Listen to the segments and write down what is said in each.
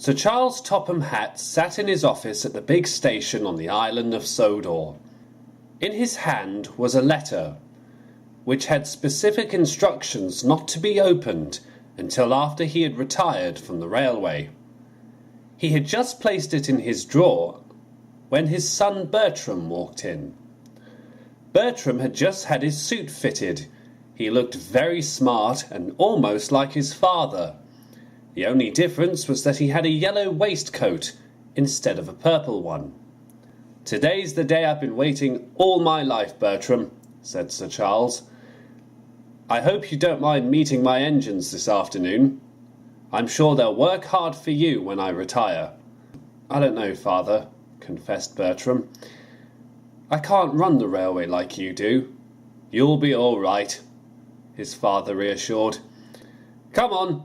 Sir Charles Topham Hatt sat in his office at the big station on the island of Sodor. In his hand was a letter, which had specific instructions not to be opened until after he had retired from the railway. He had just placed it in his drawer when his son Bertram walked in. Bertram had just had his suit fitted. He looked very smart and almost like his father. The only difference was that he had a yellow waistcoat instead of a purple one. "Today's the day I've been waiting all my life, Bertram," said Sir Charles. "I hope you don't mind meeting my engines this afternoon. I'm sure they'll work hard for you when I retire." "I don't know, Father," confessed Bertram. "I can't run the railway like you do." "You'll be all right," his father reassured. "Come on,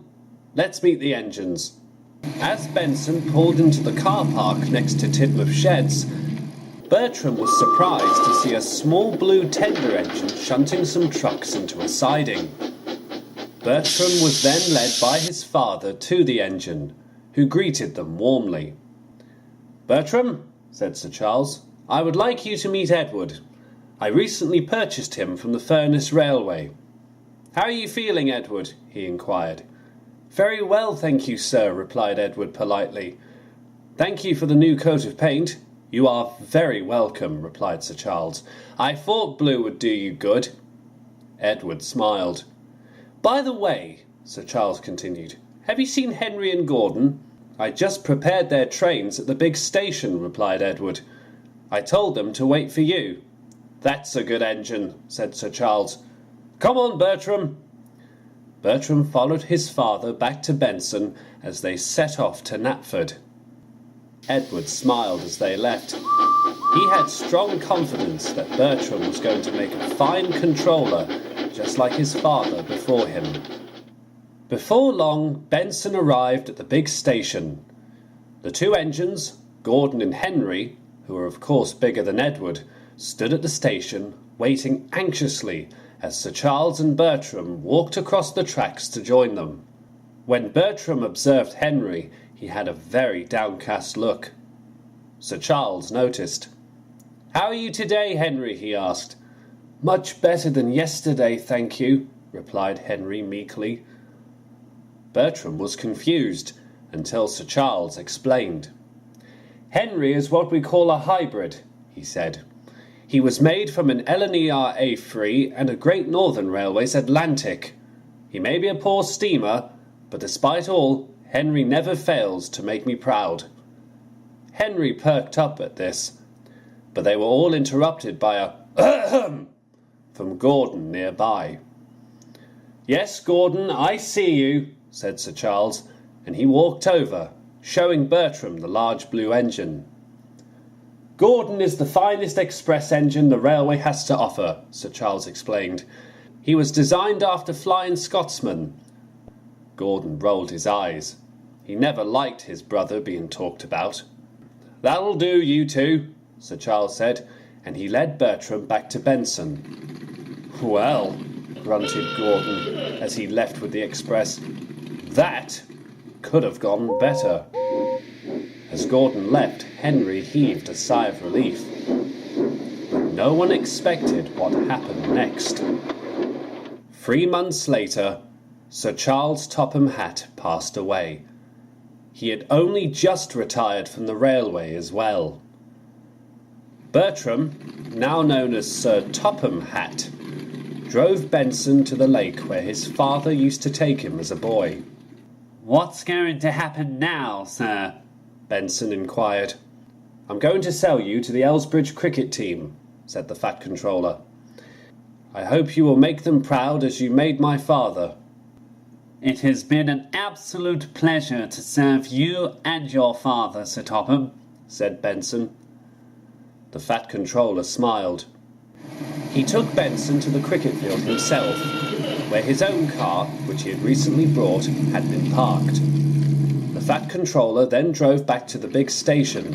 let's meet the engines." As Benson pulled into the car park next to Tidmouth Sheds, Bertram was surprised to see a small blue tender engine shunting some trucks into a siding. Bertram was then led by his father to the engine, who greeted them warmly. "Bertram," said Sir Charles, "I would like you to meet Edward. I recently purchased him from the Furness Railway." "How are you feeling, Edward?" he inquired. "Very well, thank you, sir," replied Edward politely. "Thank you for the new coat of paint." "You are very welcome," replied Sir Charles. "I thought blue would do you good." Edward smiled. "By the way," Sir Charles continued, "have you seen Henry and Gordon?" "I just prepared their trains at the big station," replied Edward. "I told them to wait for you." "That's a good engine," said Sir Charles. "Come on, Bertram." Bertram followed his father back to Benson as they set off to Knapford. Edward smiled as they left. He had strong confidence that Bertram was going to make a fine controller, just like his father before him. Before long, Benson arrived at the big station. The two engines, Gordon and Henry, who were of course bigger than Edward, stood at the station, waiting anxiously as Sir Charles and Bertram walked across the tracks to join them. When Bertram observed Henry, he had a very downcast look. Sir Charles noticed. "How are you today, Henry?" he asked. "Much better than yesterday, thank you," replied Henry meekly. Bertram was confused until Sir Charles explained. "Henry is what we call a hybrid," he said. "He was made from an LNER A3 and a Great Northern Railway's Atlantic. He may be a poor steamer, but despite all, Henry never fails to make me proud." Henry perked up at this, but they were all interrupted by a "Ahem" from Gordon nearby. "Yes, Gordon, I see you," said Sir Charles, and he walked over, showing Bertram the large blue engine. "Gordon is the finest express engine the railway has to offer," Sir Charles explained. "He was designed after Flying Scotsman." Gordon rolled his eyes. He never liked his brother being talked about. "That'll do, you two," Sir Charles said, and he led Bertram back to Benson. "Well," grunted Gordon as he left with the express, "that could have gone better." As Gordon left, Henry heaved a sigh of relief. But no one expected what happened next. 3 months later, Sir Charles Topham Hatt passed away. He had only just retired from the railway as well. Bertram, now known as Sir Topham Hatt, drove Benson to the lake where his father used to take him as a boy. "What's going to happen now, sir?" Benson inquired. "I'm going to sell you to the Elsbridge cricket team," said the Fat Controller. "I hope you will make them proud as you made my father." "It has been an absolute pleasure to serve you and your father, Sir Topham," said Benson. The Fat Controller smiled. He took Benson to the cricket field himself, where his own car, which he had recently brought, had been parked. The Fat Controller then drove back to the big station.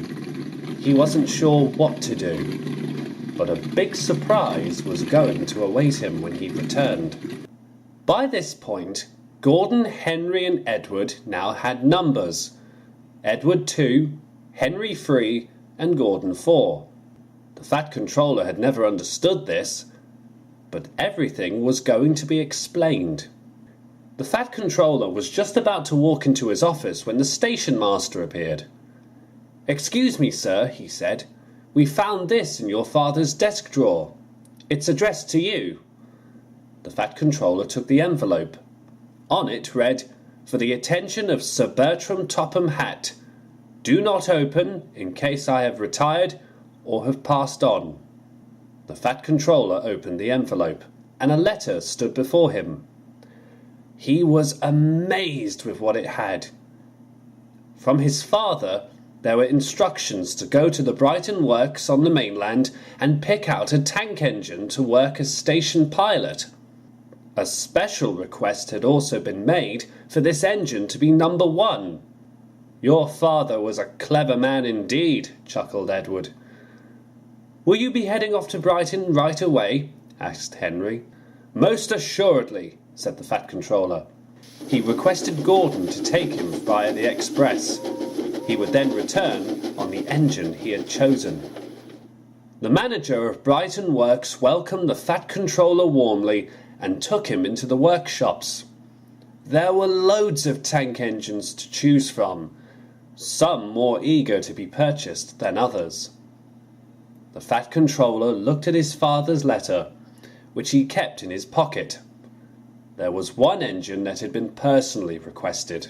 He wasn't sure what to do, but a big surprise was going to await him when he returned. By this point, Gordon, Henry and Edward now had numbers. Edward 2, Henry 3, and Gordon 4. The Fat Controller had never understood this, but everything was going to be explained. The Fat Controller was just about to walk into his office when the station master appeared. "Excuse me, sir," he said. "We found this in your father's desk drawer. It's addressed to you." The Fat Controller took the envelope. On it read, "For the attention of Sir Bertram Topham Hatt. Do not open in case I have retired or have passed on." The Fat Controller opened the envelope, and a letter stood before him. He was amazed with what it had. From his father, there were instructions to go to the Brighton works on the mainland and pick out a tank engine to work as station pilot. A special request had also been made for this engine to be number 1. "Your father was a clever man indeed," chuckled Edward. "Will you be heading off to Brighton right away?" asked Henry. "Most assuredly," said the Fat Controller. He requested Gordon to take him via the express. He would then return on the engine he had chosen. The manager of Brighton Works welcomed the Fat Controller warmly and took him into the workshops. There were loads of tank engines to choose from, some more eager to be purchased than others. The Fat Controller looked at his father's letter, which he kept in his pocket. There was one engine that had been personally requested.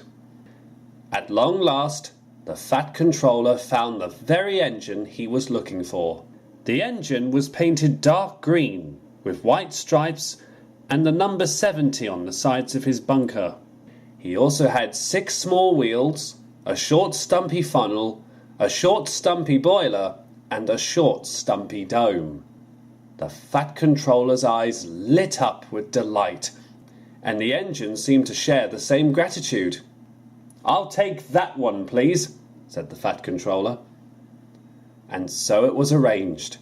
At long last, the Fat Controller found the very engine he was looking for. The engine was painted dark green, with white stripes and the number 70 on the sides of his bunker. He also had 6 small wheels, a short stumpy funnel, a short stumpy boiler, and a short stumpy dome. The Fat Controller's eyes lit up with delight, and the engine seemed to share the same gratitude. "I'll take that one, please," said the Fat Controller. And so it was arranged.